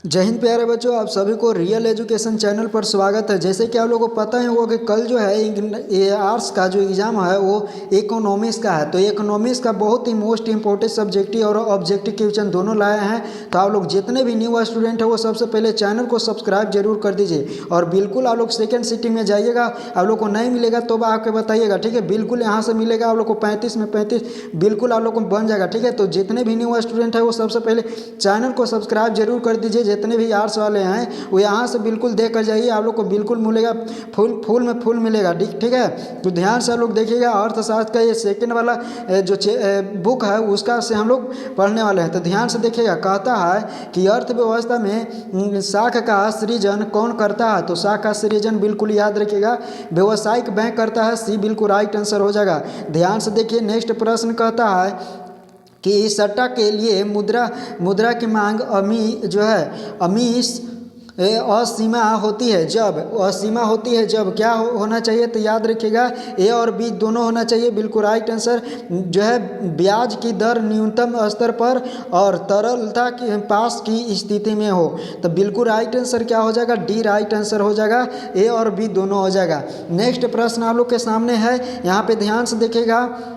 जय हिंद प्यारे बच्चों, आप सभी को रियल एजुकेशन चैनल पर स्वागत है। जैसे कि आप लोगों को पता ही होगा कि कल जो है आर्ट्स का जो एग्ज़ाम है वो इकोनॉमिक्स का है। तो इकोनॉमिक्स का बहुत ही मोस्ट इंपॉर्टेंट सब्जेक्टिव और ऑब्जेक्टिव क्वेश्चन दोनों लाए हैं। तो आप लोग जितने भी न्यू स्टूडेंट हैं वो सबसे पहले चैनल को सब्सक्राइब जरूर कर दीजिए और बिल्कुल आप लोग सेकेंड सिटिंग में जाइएगा। आप लोग को नहीं मिलेगा तो आके बताइएगा, ठीक है। बिल्कुल यहाँ से मिलेगा आप लोग को 35 में 35 बिल्कुल आप लोग को बन जाएगा, ठीक है। तो जितने भी न्यू स्टूडेंट है वो सबसे पहले चैनल को सब्सक्राइब जरूर कर दीजिए। जितने भी आर्ट्स वाले हैं वो यहाँ से बिल्कुल देख कर जाइए, आप लोग को बिल्कुल मिलेगा, फुल में फुल मिलेगा, ठीक है। तो ध्यान से आप लोग देखिएगा। अर्थशास्त्र का ये सेकंड वाला जो बुक है उसका से हम लोग पढ़ने वाले हैं। तो ध्यान से देखिएगा। कहता है कि अर्थव्यवस्था में साख का सृजन कौन करता है? तो साख का सृजन बिल्कुल याद रखिएगा, व्यावसायिक बैंक करता है। सी बिल्कुल राइट आंसर हो जाएगा। ध्यान से देखिए। नेक्स्ट प्रश्न कहता है कि इस सट्टा के लिए मुद्रा की मांग अमीश असीमा होती है जब क्या होना चाहिए? तो याद रखिएगा ए और बी दोनों होना चाहिए। बिल्कुल राइट आंसर जो है ब्याज की दर न्यूनतम स्तर पर और तरलता के पास की स्थिति में हो। तो बिल्कुल राइट आंसर क्या हो जाएगा? डी राइट आंसर हो जाएगा। ए और बी दोनों हो जाएगा। नेक्स्ट प्रश्न आप लोग के सामने है, यहाँ पे ध्यान से देखिएगा।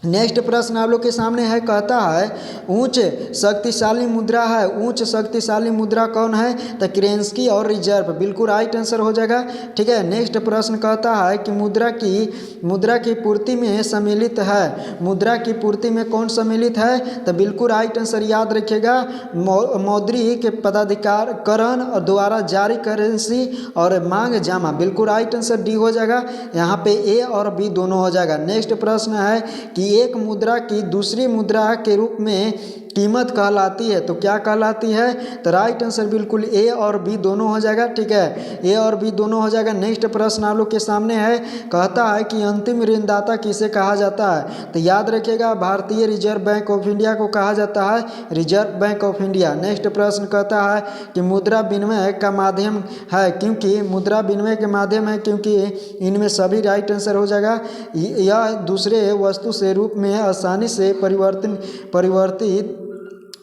नेक्स्ट प्रश्न आप लोग के सामने है। कहता है उच्च शक्तिशाली मुद्रा कौन है? तो करेंसी और रिजर्व बिल्कुल राइट आंसर हो जाएगा, ठीक है। नेक्स्ट प्रश्न कहता है कि मुद्रा की पूर्ति में सम्मिलित है। मुद्रा की पूर्ति में कौन सम्मिलित है? तो बिल्कुल राइट आंसर याद रखिएगा मौद्रिक पदाधिकारण द्वारा जारी करेंसी और मांग जमा। बिल्कुल राइट आंसर डी हो जाएगा। यहाँ पे ए और बी दोनों हो जाएगा। नेक्स्ट प्रश्न है कि एक मुद्रा की दूसरी मुद्रा के रूप में कीमत कहलाती है। तो क्या कहलाती है? तो राइट आंसर बिल्कुल ए और बी दोनों हो जाएगा, ठीक है। ए और बी दोनों हो जाएगा। नेक्स्ट प्रश्न आप लोग के सामने है। कहता है कि अंतिम ऋणदाता किसे कहा जाता है? तो याद रखिएगा भारतीय रिजर्व बैंक ऑफ इंडिया को कहा जाता है, reserve bank of India. Next प्रश्न कहता है कि मुद्रा विनिमय का माध्यम है क्योंकि इनमें सभी राइट आंसर हो जाएगा। यह दूसरे वस्तु से रूप में आसानी से परिवर्तित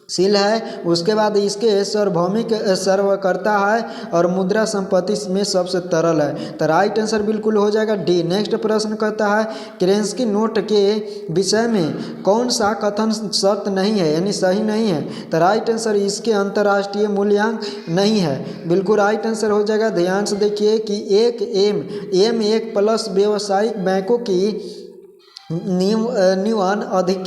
शील है। उसके बाद इसके सार्वभौमिक सर्व करता है और मुद्रा संपत्ति में सबसे तरल है। तो राइट आंसर बिल्कुल हो जाएगा डी। नेक्स्ट प्रश्न कहता है करेंसी नोट के विषय में कौन सा कथन शर्त नहीं है, यानी सही नहीं है? तो राइट आंसर इसके अंतर्राष्ट्रीय मूल्यांक नहीं है। बिल्कुल राइट आंसर हो जाएगा। ध्यान से देखिए कि एक प्लस व्यावसायिक बैंकों की न्यून अधिक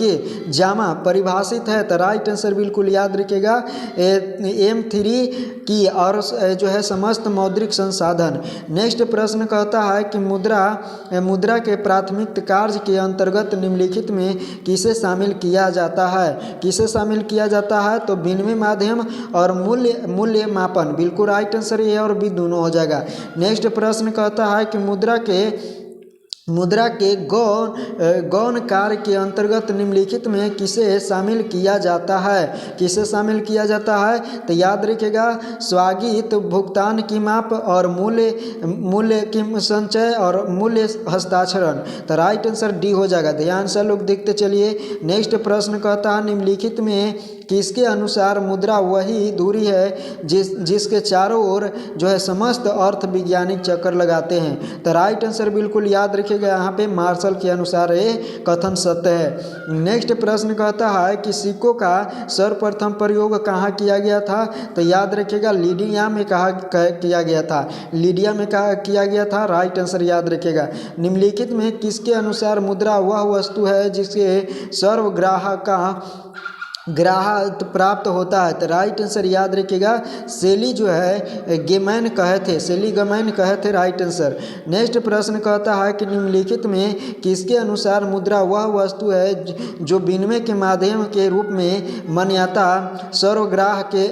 जामा परिभाषित है। तो राइट आंसर बिल्कुल याद रखिएगा M3 की और जो है समस्त मौद्रिक संसाधन। नेक्स्ट प्रश्न कहता है कि मुद्रा के प्राथमिक कार्य के अंतर्गत निम्नलिखित में किसे शामिल किया जाता है? तो विनिमय माध्यम और मूल्य मापन। बिल्कुल राइट आंसर ए और बी दोनों हो जाएगा। नेक्स्ट प्रश्न कहता है कि मुद्रा के गौण कार्य के अंतर्गत निम्नलिखित में किसे शामिल किया जाता है? तो याद रखिएगा स्वगात भुगतान की माप और मूल्य की संचय और मूल्य हस्ताक्षरण। तो राइट आंसर डी हो जाएगा। ध्यान से लोग देखते चलिए। नेक्स्ट प्रश्न कहता है निम्नलिखित में किसके अनुसार मुद्रा वही दूरी है जिसके चारों ओर जो है समस्त अर्थ वैज्ञानिक चक्कर लगाते हैं? तो राइट आंसर बिल्कुल याद रखिएगा, यहाँ पे मार्शल के अनुसार ये कथन सत्य है। नेक्स्ट प्रश्न कहता है कि सिक्कों का सर्वप्रथम प्रयोग कहाँ किया गया था? तो याद रखिएगा लिडिया में किया गया था। राइट आंसर याद रखिएगा। निम्नलिखित में किसके अनुसार मुद्रा वह वस्तु है जिसके ग्राहक प्राप्त होता है? तो राइट आंसर याद रखिएगा सेली गमैन कहे थे। Right answer. नेक्स्ट प्रश्न कहता है कि निम्नलिखित में किसके अनुसार मुद्रा वह वस्तु है जो विनिमय के माध्यम के रूप में मान्यता सर्वग्राह के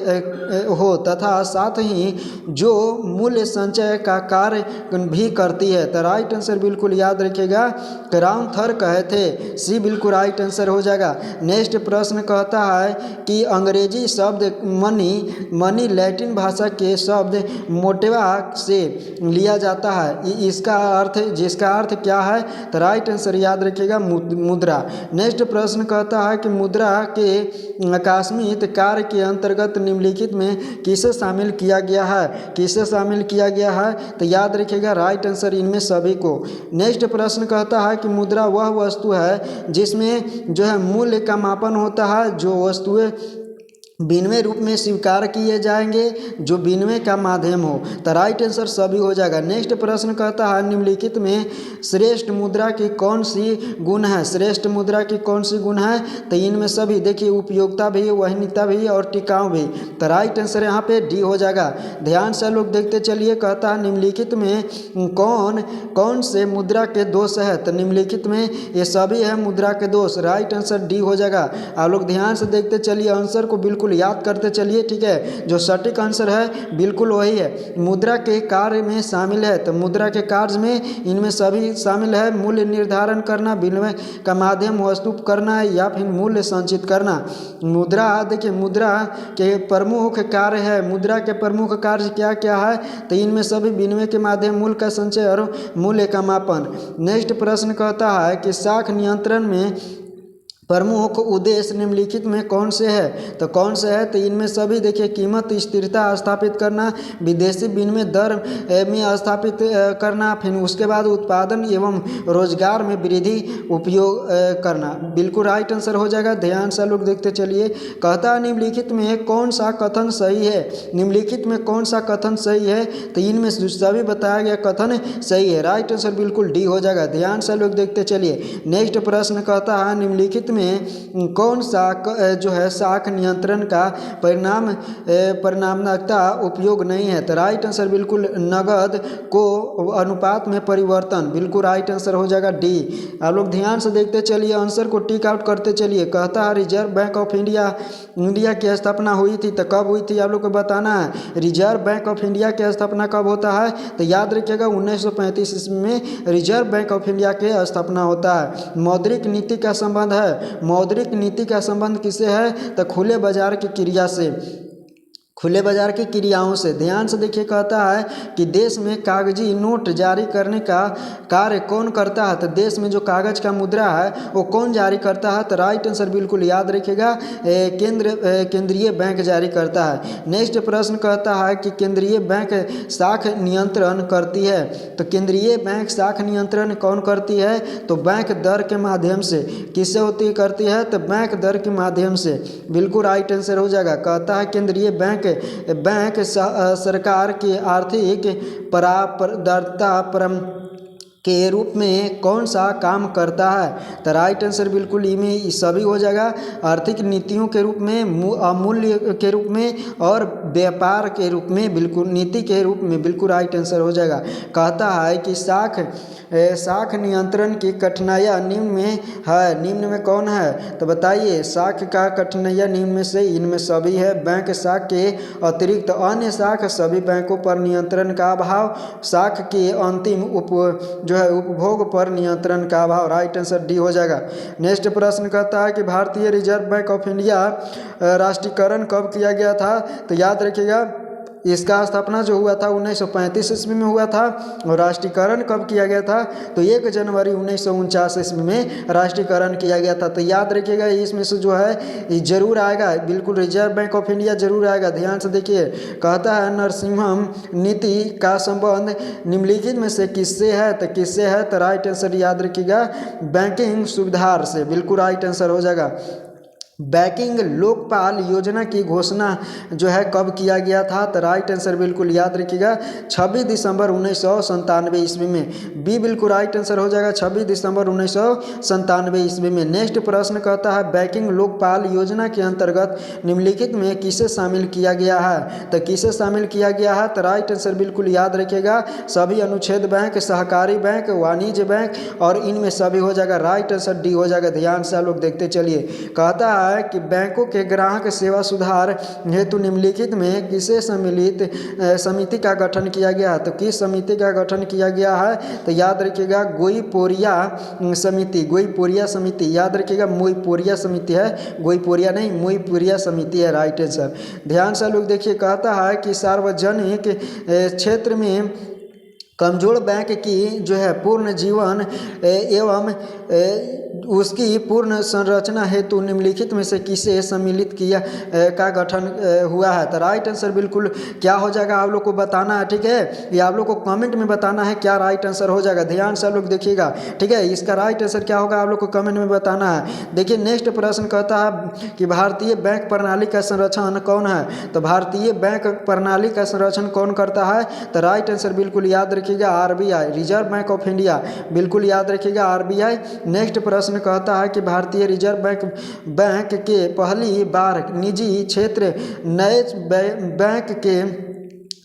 हो तथा साथ ही जो मूल्य संचय का कार्य भी करती है? तो राइट आंसर बिल्कुल याद रखिएगा क्राउन थर कहे थे। सी बिल्कुल राइट आंसर हो जाएगा। नेक्स्ट प्रश्न कहता है कि अंग्रेजी शब्द मनी लैटिन भाषा के शब्द मोटेवा से लिया जाता है। इसका अर्थ, जिसका अर्थ क्या है, तो राइट आंसर याद रखिएगा मुद्रा। नेक्स्ट प्रश्न कहता है कि मुद्रा के आकस्मिक कार्य के अंतर्गत निम्नलिखित में किसे शामिल किया गया है, किसे शामिल किया गया है, तो याद रखिएगा राइट आंसर इनमें सभी को। नेक्स्ट प्रश्न कहता है कि मुद्रा वह वस्तु है जिसमें जो है मूल्य का मापन होता है, जो वस्तुएं विनिमय रूप में स्वीकार किए जाएंगे, जो विनिमय का माध्यम हो, तो राइट आंसर सभी हो जाएगा। नेक्स्ट प्रश्न कहता है निम्नलिखित में श्रेष्ठ मुद्रा की कौन सी गुण है, श्रेष्ठ मुद्रा की कौन सी गुण है, तो इनमें सभी देखिए उपयोगिता भी, वहनीयता भी और टिकाऊ भी, तो राइट आंसर यहाँ पे डी हो जाएगा। ध्यान से लोग देखते चलिए। कहता है निम्नलिखित में कौन से मुद्रा के दोष है, तो निम्नलिखित में ये सभी है मुद्रा के दोष, राइट आंसर डी हो जाएगा। आप लोग ध्यान से देखते चलिए, आंसर को बिल्कुल याद करते चलिए, ठीक है। जो सटीक आंसर है बिल्कुल वही है। मुद्रा के कार्य में शामिल है, तो मुद्रा के कार्य में इनमें सभी शामिल है। मूल्य निर्धारण करना, विनिमय का माध्यम वस्तु करना या फिर मूल्य संचित करना। मुद्रा, देखिए मुद्रा के प्रमुख कार्य है, मुद्रा के प्रमुख कार्य क्या क्या है, तो इनमें सभी विनिमय के माध्यम, मूल्य का संचय और मूल्य का मापन। नेक्स्ट प्रश्न कहता है कि साख नियंत्रण में प्रमुख उद्देश्य निम्नलिखित में कौन से है, तो कौन से है, तो इनमें सभी देखिए कीमत स्थिरता स्थापित करना, विदेशी विनिमय दर में स्थापित करना, फिर उसके बाद उत्पादन एवं रोजगार में वृद्धि उपयोग करना, बिल्कुल राइट आंसर हो जाएगा। ध्यान से लोग देखते चलिए। कहता है निम्नलिखित में कौन सा कथन सही है, निम्नलिखित में कौन सा कथन सही है, तो इनमें सभी बताया गया कथन सही है, राइट आंसर बिल्कुल डी हो जाएगा। ध्यान से लोग देखते चलिए। नेक्स्ट प्रश्न कहता है निम्नलिखित में कौन सा जो है साख नियंत्रण का परिणामकता उपयोग नहीं है, तो राइट आंसर बिल्कुल नगद को अनुपात में परिवर्तन, बिल्कुल राइट आंसर हो जाएगा डी। आप लोग ध्यान से देखते चलिए, आंसर को टिक आउट करते चलिए। कहता है रिजर्व बैंक ऑफ इंडिया की स्थापना हुई थी, तो कब हुई थी आप लोग को बताना है। रिजर्व बैंक ऑफ इंडिया की स्थापना कब होता है, तो याद रखिएगा 1935 ईस्वी में रिजर्व बैंक ऑफ इंडिया की स्थापना होता है। मौद्रिक नीति का संबंध है, मौद्रिक नीति का संबंध किससे है, तो खुले बाजार की क्रिया से, खुले बाजार की क्रियाओं से। ध्यान से देखिए, कहता है कि देश में कागजी नोट जारी करने का कार्य कौन करता है, तो देश में जो कागज का मुद्रा है वो कौन जारी करता है, तो राइट आंसर बिल्कुल याद रखिएगा केंद्रीय बैंक जारी करता है। नेक्स्ट प्रश्न कहता है कि केंद्रीय बैंक साख नियंत्रण करती है, तो केंद्रीय बैंक साख नियंत्रण कौन करती है, तो बैंक दर के माध्यम से। किससे होती करती है, तो बैंक दर के माध्यम से, बिल्कुल राइट आंसर हो जाएगा। कहता है केंद्रीय बैंक सरकार की आर्थिक पारदर्शिता के रूप में कौन सा काम करता है, तो राइट आंसर बिल्कुल इनमें सभी हो जाएगा। आर्थिक नीतियों के रूप में, मूल्य के रूप में और व्यापार के रूप में, बिल्कुल नीति के रूप में, बिल्कुल राइट आंसर हो जाएगा। कहता है कि साख नियंत्रण की कठिनाइयाँ निम्न में है, निम्न में कौन है, तो बताइए। साख का कठिनाइयाँ निम्न में से इनमें सभी है। बैंक साख के अतिरिक्त अन्य साख, सभी बैंकों पर नियंत्रण का अभाव, साख के अंतिम उपभोग पर नियंत्रण का अभाव, राइट आंसर डी हो जाएगा। नेक्स्ट प्रश्न कहता है कि भारतीय रिजर्व बैंक ऑफ इंडिया राष्ट्रीयकरण कब किया गया था, तो याद रखिएगा इसका स्थापना जो हुआ था 1935 ईस्वी में हुआ था, और राष्ट्रीयकरण कब किया गया था, तो 1 जनवरी 1949 ईस्वी में राष्ट्रीयकरण किया गया था। तो याद रखिएगा इसमें से जो है ये जरूर आएगा, बिल्कुल रिजर्व बैंक ऑफ इंडिया जरूर आएगा। ध्यान से देखिए, कहता है नरसिम्हम नीति का संबंध निम्नलिखित में से किससे है, तो किससे है, तो राइट आंसर याद रखिएगा बैंकिंग सुधार से, बिल्कुल राइट आंसर हो जाएगा। बैंकिंग लोकपाल योजना की घोषणा जो है कब किया गया था, तो राइट आंसर बिल्कुल याद रखिएगा 26 दिसंबर 1997 ईस्वी में, बी बिल्कुल राइट आंसर हो जाएगा 26 दिसंबर 1997 ईस्वी में। नेक्स्ट प्रश्न कहता है बैंकिंग लोकपाल योजना के अंतर्गत निम्नलिखित में किसे शामिल किया गया है, तो किसे शामिल किया गया है, तो राइट आंसर बिल्कुल याद रखिएगा सभी अनुच्छेद बैंक, सहकारी बैंक, वाणिज्य बैंक, और इनमें सभी हो जाएगा, राइट आंसर डी हो जाएगा। ध्यान से आप लोग देखते चलिए। कहता है कि बैंकों के ग्राहक सेवा सुधार हेतु निम्नलिखित में किसे सम्मिलित समिति का गठन किया गया है। तो किस समिति का गठन किया गया है, तो याद रखिएगा गोईपोरिया समिति। गोईपोरिया समिति याद रखिएगा, मोईपोरिया समिति है, गोईपोरिया नहीं, मोईपोरिया समिति है राइट आंसर। ध्यान से लोग देखिए, कहता है कि सार्वजनिक क्षेत्र में कमजोर बैंक की जो है पूर्ण जीवन एवं उसकी पूर्ण संरचना हेतु निम्नलिखित में से किसे सम्मिलित किया का गठन हुआ है। तो राइट आंसर बिल्कुल क्या हो जाएगा आप लोग को बताना है, ठीक है। ये आप लोग को कमेंट में बताना है क्या राइट आंसर हो जाएगा। ध्यान से आप लोग देखिएगा, ठीक है। इसका राइट आंसर क्या होगा आप लोग को कमेंट में बताना है। देखिए नेक्स्ट प्रश्न कहता है कि भारतीय बैंक प्रणाली का संरक्षण कौन है। तो भारतीय बैंक प्रणाली का संरक्षण कौन करता है, तो राइट आंसर बिल्कुल याद रखिएगा RBI, reserve bank of India, बिल्कुल याद रखिएगा आरबीआई। नेक्स्ट प्रश्न कहता है कि भारतीय रिजर्व बैंक के पहली बार निजी क्षेत्र नए बैंक के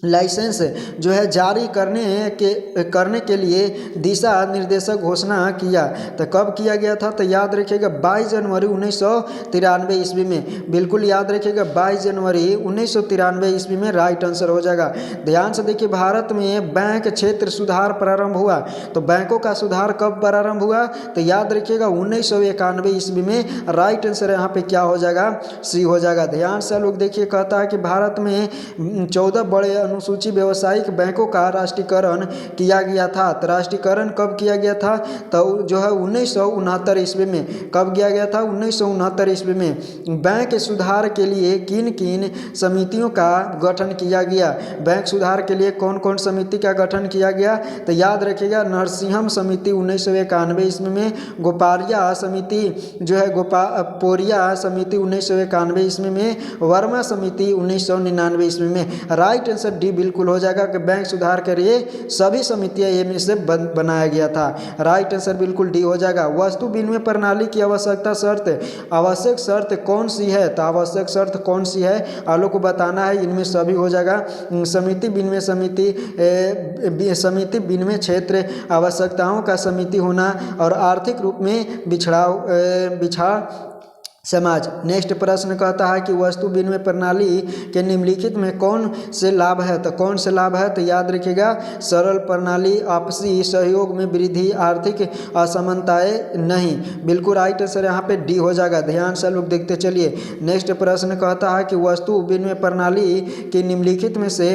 लाइसेंस जो है जारी करने के लिए दिशा निर्देशक घोषणा किया। तो कब किया गया था, तो याद रखिएगा 22 जनवरी 1993 ईस्वी में, बिल्कुल याद रखिएगा 22 जनवरी 1993 ईस्वी में राइट आंसर हो जाएगा। ध्यान से देखिए, भारत में बैंक क्षेत्र सुधार प्रारंभ हुआ। तो बैंकों का सुधार कब प्रारंभ हुआ, तो याद रखिएगा 1991 ईस्वी में। राइट आंसर यहाँ पे क्या हो जाएगा, सी हो जाएगा। ध्यान से लोग देखिए, कहता है कि भारत में 14 बड़े अनुसूची व्यावसायिक बैंकों का राष्ट्रीयकरण किया गया था। तो राष्ट्रीयकरण कब किया गया था, तो जो है 1969 ईस्वी में। कब किया गया था, 1969 ईस्वी में। बैंक सुधार के लिए किन किन समितियों का गठन किया गया, बैंक सुधार के लिए कौन कौन समिति का गठन किया गया, तो याद रखिएगा नरसिंहम समिति 1991 ईस्वी में, गोपारिया समिति जो है गोपापोरिया समिति 1991 ईस्वी में, वर्मा समिति 1999 ईस्वी में। राइट आंसर डी बिल्कुल हो जाएगा कि बैंक सुधार के लिए सभी समितियां ये में से बनाया गया था। राइट आंसर बिल्कुल डी हो जाएगा। वस्तु विनिमय प्रणाली की आवश्यक शर्त कौन सी है, तो आवश्यक शर्त कौन सी है आप लोग को बताना है। इनमें सभी हो जाएगा, समिति विनिमय क्षेत्र, आवश्यकताओं का समिति होना और आर्थिक रूप में बिछड़ा समाज। नेक्स्ट प्रश्न कहता है कि वस्तु विनिमय प्रणाली के निम्नलिखित में कौन से लाभ है, तो कौन से लाभ है, तो याद रखिएगा सरल प्रणाली, आपसी सहयोग में वृद्धि, आर्थिक असमानताएं नहीं। बिल्कुल राइट आंसर यहाँ पे डी हो जाएगा। ध्यान से लोग देखते चलिए। नेक्स्ट प्रश्न कहता है कि वस्तु विनिमय प्रणाली के निम्नलिखित में से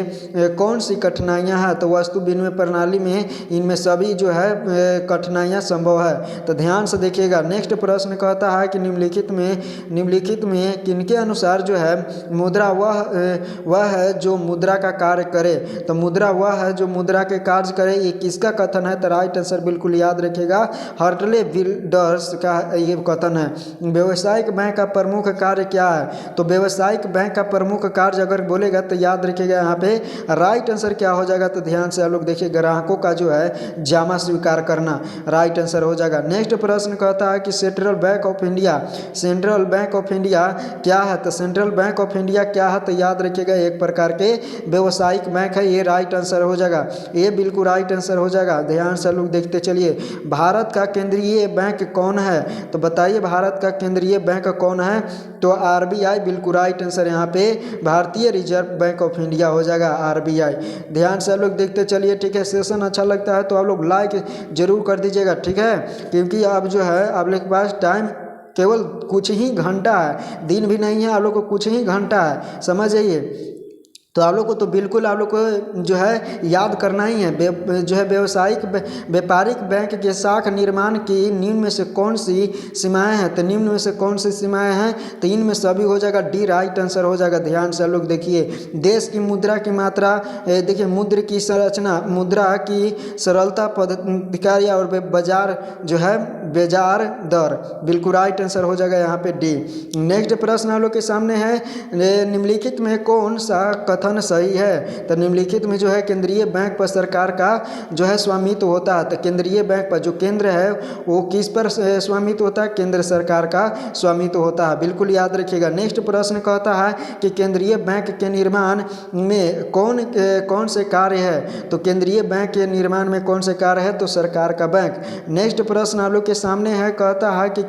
कौन सी कठिनाइयाँ हैं, तो वस्तु विनिमय प्रणाली में इनमें सभी जो है कठिनाइयाँ संभव है। तो ध्यान से देखिएगा। नेक्स्ट प्रश्न कहता है कि निम्नलिखित में किनके अनुसार जो है मुद्रा वह है जो मुद्रा का कार्य करे। तो मुद्रा वह है जो मुद्रा के कार्य करे, ये किसका कथन है, तो राइट आंसर बिल्कुल याद रखिएगा हर्टले विल्डर्स का ये कथन है। व्यावसायिक बैंक का प्रमुख कार्य क्या है, तो व्यावसायिक बैंक का प्रमुख कार्य अगर बोलेगा तो याद रखिएगा यहाँ पे राइट आंसर क्या हो जाएगा। तो ध्यान से आप लोग देखिए, ग्राहकों का जो है जामा स्वीकार करना, राइट आंसर हो जाएगा। नेक्स्ट प्रश्न कहता है कि सेंट्रल बैंक ऑफ इंडिया क्या है, तो सेंट्रल बैंक ऑफ इंडिया क्या है, तो याद रखिएगा एक प्रकार के व्यावसायिक बैंक है। ये राइट आंसर हो जाएगा, ये बिल्कुल राइट आंसर हो जाएगा। ध्यान से लोग देखते चलिए। भारत का केंद्रीय बैंक कौन है, तो बताइए भारत का केंद्रीय बैंक कौन है, तो आरबीआई, बिल्कुल राइट आंसर यहाँ पे भारतीय रिजर्व बैंक ऑफ इंडिया हो जाएगा आरबीआई। ध्यान से लोग देखते चलिए, ठीक है। सेशन अच्छा लगता है तो आप लोग लाइक जरूर कर दीजिएगा, ठीक है, क्योंकि अब जो है आप लोग के पास टाइम केवल कुछ ही घंटा है, दिन भी नहीं है, आप लोग को कुछ ही घंटा है, समझ जाइए। तो आप लोग को तो बिल्कुल आप लोग को जो है याद करना ही है। जो है व्यापारिक बैंक के शाखा निर्माण की निम्न में से कौन सी सीमाएं हैं, तो निम्न में से कौन सी सीमाएं हैं, तो इनमें सभी हो जाएगा डी राइट आंसर हो जाएगा। ध्यान से लोग देखिए। देश की मुद्रा की मात्रा, देखिए मुद्रा की संरचना, मुद्रा की सरलता, पदाधिकारी और बाजार जो है बाजार दर, बिल्कुल राइट आंसर हो जाएगा यहाँ पे डी। नेक्स्ट प्रश्न आप लोग के सामने है, निम्नलिखित में कौन सा कथन सही है? तो निम्नलिखित में जो है केंद्रीय बैंक पर सरकार का जो है स्वामित्व होता है। तो केंद्रीय बैंक पर जो केंद्र है वो किस पर स्वामित्व होता है? केंद्र सरकार का स्वामित्व होता है, बिल्कुल याद रखिएगा। नेक्स्ट प्रश्न कहता है कि केंद्रीय बैंक के निर्माण में कौन से कार्य है? तो केंद्रीय बैंक के निर्माण में कौन से कार्य है? तो सरकार का बैंक। नेक्स्ट प्रश्न आप लोग के सामने है, कहता है कि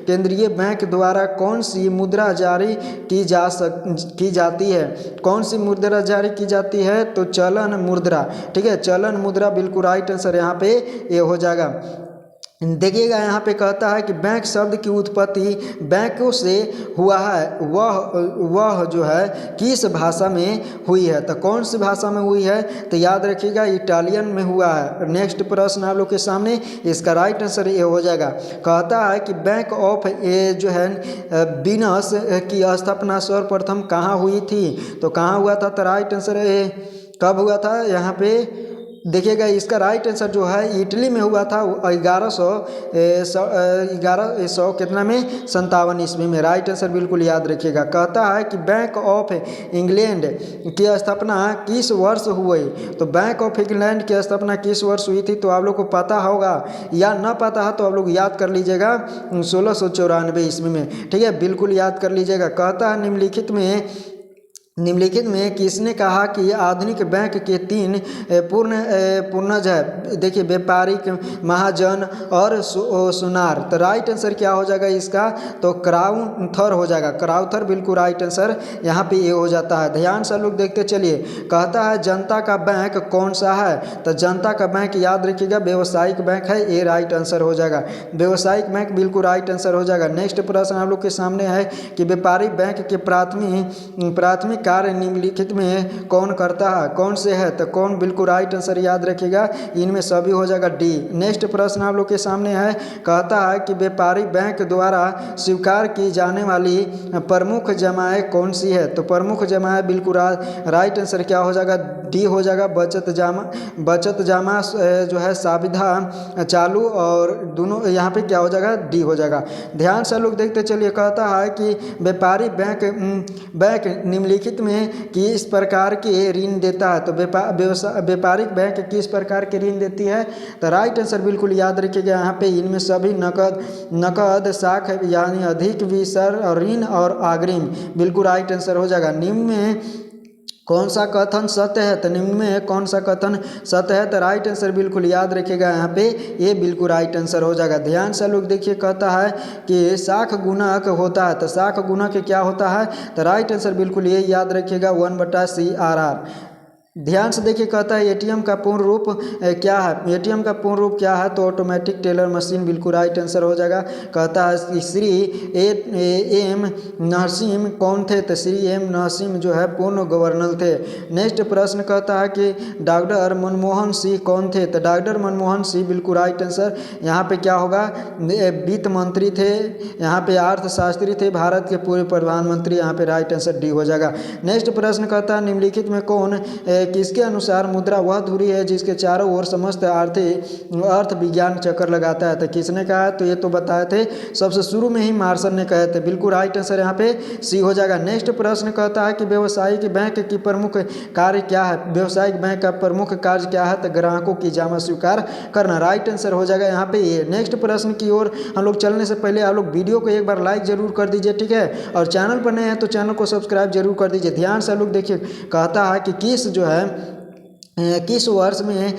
केंद्रीय बैंक द्वारा कौन सी मुद्रा जारी की जाती है? कौन सी मुद्रा जारी की जाती है? तो चलन मुद्रा। ठीक है, चलन मुद्रा बिल्कुल राइट आंसर यहाँ पे ये हो जाएगा। देखिएगा यहाँ पे कहता है कि बैंक शब्द की उत्पत्ति बैंकों से हुआ है, वह जो है किस भाषा में हुई है? तो कौन सी भाषा में हुई है? तो याद रखिएगा इटालियन में हुआ है। नेक्स्ट प्रश्न आप लोग के सामने, इसका राइट आंसर ये हो जाएगा। कहता है कि बैंक ऑफ जो है वीनस की स्थापना सर्वप्रथम कहाँ हुई थी? तो कहाँ हुआ था? तो राइट आंसर कब हुआ था? यहाँ पे देखिएगा इसका राइट आंसर जो है इटली में हुआ था 1100 कितना में 57 ईस्वी में। राइट आंसर बिल्कुल याद रखिएगा। कहता है कि बैंक ऑफ इंग्लैंड की स्थापना किस वर्ष हुई? तो बैंक ऑफ इंग्लैंड की स्थापना किस वर्ष हुई थी? तो आप लोग को पता होगा या ना पता है तो आप लोग याद कर लीजिएगा 1694 ईस्वी में। ठीक है, बिल्कुल याद कर लीजिएगा। कहता है निम्नलिखित में किसने कहा कि आधुनिक बैंक के 3 पूर्णज है? देखिए व्यापारिक, महाजन और सुनार। तो राइट आंसर क्या हो जाएगा इसका? तो क्राउथर हो जाएगा। क्राउथर बिल्कुल राइट आंसर यहाँ पे ये हो जाता है। ध्यान से लोग देखते चलिए। कहता है जनता का बैंक कौन सा है? तो जनता का बैंक याद रखिएगा व्यावसायिक बैंक है, ये राइट आंसर हो जाएगा। व्यावसायिक बैंक बिल्कुल राइट आंसर हो जाएगा। नेक्स्ट प्रश्न आप लोग के सामने है कि व्यापारिक बैंक के प्राथमिक कार्य निम्नलिखित में कौन करता है? कौन से है? तो कौन बिल्कुल राइट आंसर याद रखिएगा, इनमें सभी हो जाएगा डी। नेक्स्ट प्रश्न आप लोग के सामने है, कहता है कि व्यापारिक बैंक द्वारा स्वीकार की जाने वाली प्रमुख जमाएं कौन सी है? तो प्रमुख जमाएं बिल्कुल राइट आंसर क्या हो जाएगा? डी हो जाएगा। बचत जमा जो है सावधि चालू, और दोनों यहाँ पे क्या हो जाएगा? डी हो जाएगा। ध्यान से लोग देखते चलिए। कहता है कि व्यापारिक बैंक निम्नलिखित में किस प्रकार के ऋण देता है? तो व्यापारिक बैंक किस प्रकार के ऋण देती है? तो राइट आंसर बिल्कुल याद रखिएगा यहाँ पे इनमें सभी नकद साख यानी अधिक विसर और ऋण और अग्रिम बिल्कुल राइट आंसर हो जाएगा। निम्न में कौन सा कथन सत्य है? तो निम्न में कौन सा कथन सत्य है? तो राइट आंसर बिल्कुल याद रखिएगा यहाँ पे ये बिल्कुल राइट आंसर हो जाएगा। ध्यान से लोग देखिए, कहता है कि शाख गुणक होता है। तो शाख गुणक क्या होता है? तो राइट आंसर बिल्कुल ये याद रखिएगा 1/CRR। ध्यान से देखिए, कहता है एटीएम का पूर्ण रूप क्या है? एटीएम का पूर्ण रूप क्या है? तो ऑटोमेटिक टेलर मशीन बिल्कुल राइट आंसर हो जाएगा। कहता है श्री एम नरसिम्हा कौन थे? तो श्री एम नरसिम्हा जो है पूर्ण गवर्नर थे। नेक्स्ट प्रश्न कहता है कि डॉक्टर मनमोहन सिंह कौन थे? तो डॉक्टर मनमोहन सिंह बिल्कुल राइट आंसर यहाँ पे क्या होगा? वित्त मंत्री थे, यहाँ पे अर्थशास्त्री थे, भारत के पूर्व प्रधानमंत्री, यहाँ पे राइट आंसर डी हो जाएगा। नेक्स्ट प्रश्न कहता है निम्नलिखित में कौन किसके अनुसार मुद्रा वह धुरी है जिसके चारों ओर समस्त अर्थ विज्ञान चक्कर लगाता है? तो किसने कहा? तो ये तो बताए थे सबसे शुरू में ही मार्शल ने कहे थे। बिल्कुल राइट आंसर यहाँ पे सी हो जाएगा। नेक्स्ट प्रश्न कहता है कि व्यावसायिक बैंक की प्रमुख कार्य क्या है? व्यावसायिक बैंक का प्रमुख कार्य क्या है? तो ग्राहकों की जमा स्वीकार करना। राइट आंसर हो जाएगा यहाँ पे ये। नेक्स्ट प्रश्न की ओर हम लोग चलने से पहले आप लोग वीडियो को एक बार लाइक जरूर कर दीजिए, ठीक है, और चैनल पर नए हैं तो चैनल को सब्सक्राइब जरूर कर दीजिए। ध्यान से लोग देखिए, कहता है कि किस वर्ष में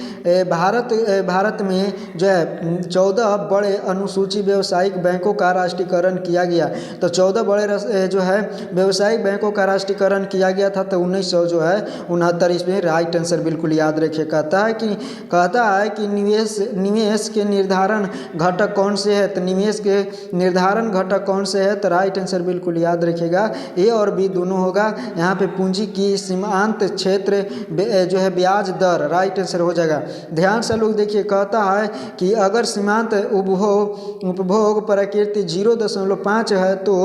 भारत में जो है 14 बड़े अनुसूची व्यावसायिक बैंकों का राष्ट्रीयकरण किया गया? तो 14 बड़े जो है व्यावसायिक बैंकों का राष्ट्रीयकरण किया गया था तो 1969 ईस्वी में। राइट आंसर बिल्कुल याद रखिए। कहता है कि निवेश के निर्धारण घटक कौन से है? तो निवेश के निर्धारण घटक कौन से है? तो राइट आंसर बिल्कुल याद रखिएगा ए और बी दोनों होगा। यहाँ पे पूंजी की सीमांत क्षेत्र जो है ब्याज ब्याज दर, राइट आंसर हो जाएगा। ध्यान से लोग देखिए, कहता है कि अगर सीमांत उपभोग प्रकृति 0.5 है तो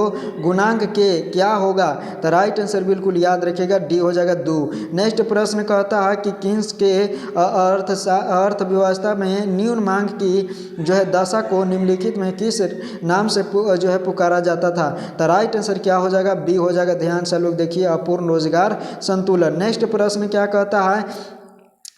गुणांक के क्या होगा, तो राइट आंसर बिल्कुल याद रखिएगा, डी हो जाएगा 2। नेक्स्ट प्रश्न कहता है कि किस के अर्थव्यवस्था में न्यून मांग की जो है दशा को निम्नलिखित में किस नाम से जो है पुकारा जाता था, तो राइट आंसर क्या हो जाएगा, बी हो जाएगा। ध्यान से लोग देखिए, अपूर्ण रोजगार संतुलन। नेक्स्ट प्रश्न क्या कहता है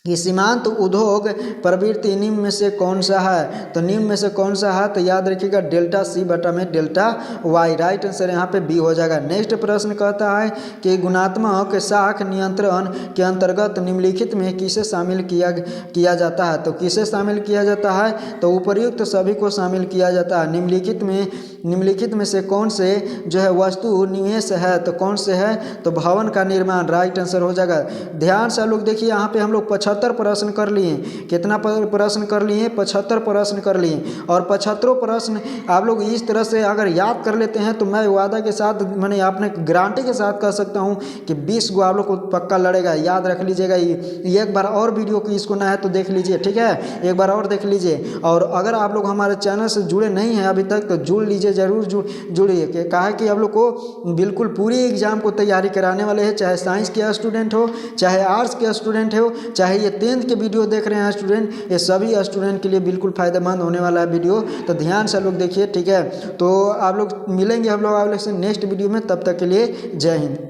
कि सीमांत उद्योग प्रवृत्ति निम्न में से कौन सा है, तो निम्न में से कौन सा है, तो याद रखिएगा डेल्टा सी बटा में डेल्टा वाई, राइट आंसर यहाँ पे बी हो जाएगा। नेक्स्ट प्रश्न कहता है कि गुणात्मक साख नियंत्रण के अंतर्गत निम्नलिखित में किसे शामिल किया जाता है, तो किसे शामिल किया जाता है, तो उपर्युक्त सभी को शामिल किया जाता है। निम्नलिखित में से कौन से जो है वस्तु निवेश है, तो कौन से है, तो भवन का निर्माण, राइट आंसर हो जाएगा। ध्यान से लोग देखिए, यहाँ पे हम लोग 75 प्रश्न कर लिए। कितना प्रश्न कर लिए, 75 प्रश्न कर लिए। और 75 प्रश्न आप लोग इस तरह से अगर याद कर लेते हैं तो मैं वादा के साथ, मैंने आपने गारंटी के साथ कह सकता हूँ कि 20 गो आप लोग को पक्का लड़ेगा। याद रख लीजिएगा। एक बार और वीडियो की इसको ना है तो देख लीजिए, ठीक है, एक बार और देख लीजिए। और अगर आप लोग हमारे चैनल से जुड़े नहीं हैं अभी तक तो जुड़ लीजिए, ज़रूर जुड़िए। कहा है कि आप लोग को बिल्कुल पूरी एग्जाम को तैयारी कराने वाले हैं, चाहे साइंस के स्टूडेंट हो, चाहे आर्ट्स के स्टूडेंट हो, चाहे ये 10th के वीडियो देख रहे हैं स्टूडेंट, ये सभी स्टूडेंट के लिए बिल्कुल फ़ायदेमंद होने वाला है वीडियो। तो ध्यान से लोग देखिए, ठीक है। तो आप लोग मिलेंगे हम लोग आप लोग से नेक्स्ट वीडियो में, तब तक के लिए जय हिंद।